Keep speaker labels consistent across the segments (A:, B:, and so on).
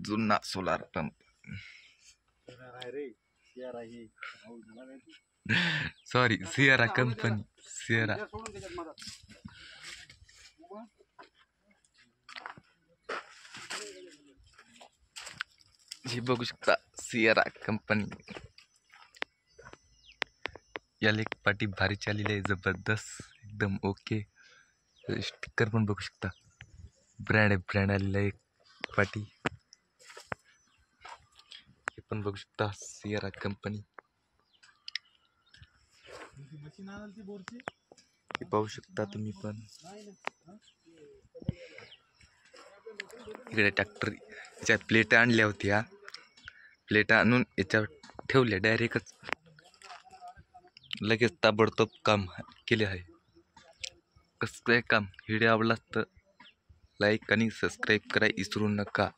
A: जुना solar pump. Sorry, सियारा company. सियारा हे बघू शकता. सियारा कंपनी. याला एक पाठी भारी चाललेली आहे, जबरदस्त एकदम ओके. स्टिकर पण बघू शकता. ब्रँड आलेला एक पाठी. हे पण बघू शकता सियारा कंपनी. हे पाहू शकता तुम्ही पण. इकडे ट्रॅक्टर याच्या प्लेटा आणल्या होत्या. प्लेटा आणून याच्यावर ठेवल्या डायरेक्टच. लगेच ताबडतोब काम केले आहे. कसं काय काम व्हिडिओ आवडला तर लाईक आणि सबस्क्राईब करा विसरू नका.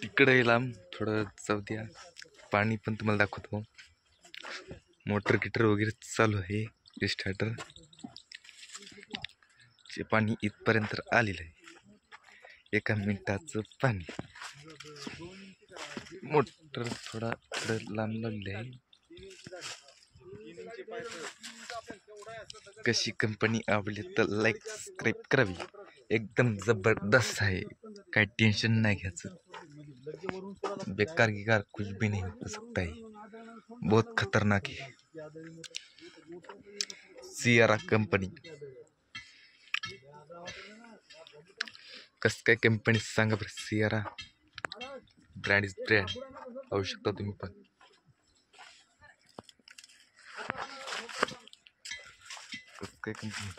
A: इकडे लांब थोडं जाऊ द्या. पाणी पण तुम्हाला दाखवतो. मोटर गिटर वगैरे चालू आहे. स्टार्टर चे पाणी इथपर्यंत आलेलं आहे. 1 मिनिटाचं पाणी. मोटर थोडा लांब लागले आहे. कशी कंपनी आवडली तर लाईक सबस्क्राईब करावी. एकदम जबरदस्त आहे. काही टेन्शन नाही घ्यायचं. बेकार गिकार कुछ भी नहीं हो सकता है. बहुत खतरनाक है. सियारा कंपनी. कस काय कंपनी सांगा बरं. सियारा ब्रँड इज ब्रँड. पाहू शकता तुम्ही पण. कस काय कंपनी.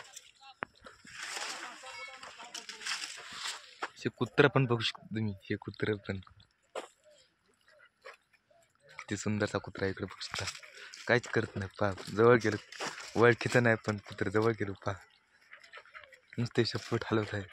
A: हे कुत्रा पण बघू शकता तुम्ही. हे कुत्र पण किती सुंदरचा कुत्रा. इकडे बघू शकता. काहीच करत नाही. पहा जवळ गेलो. ओळखीचं नाही पण कुत्रा जवळ गेलो. पहा नुसते शपथ हलवत आहे.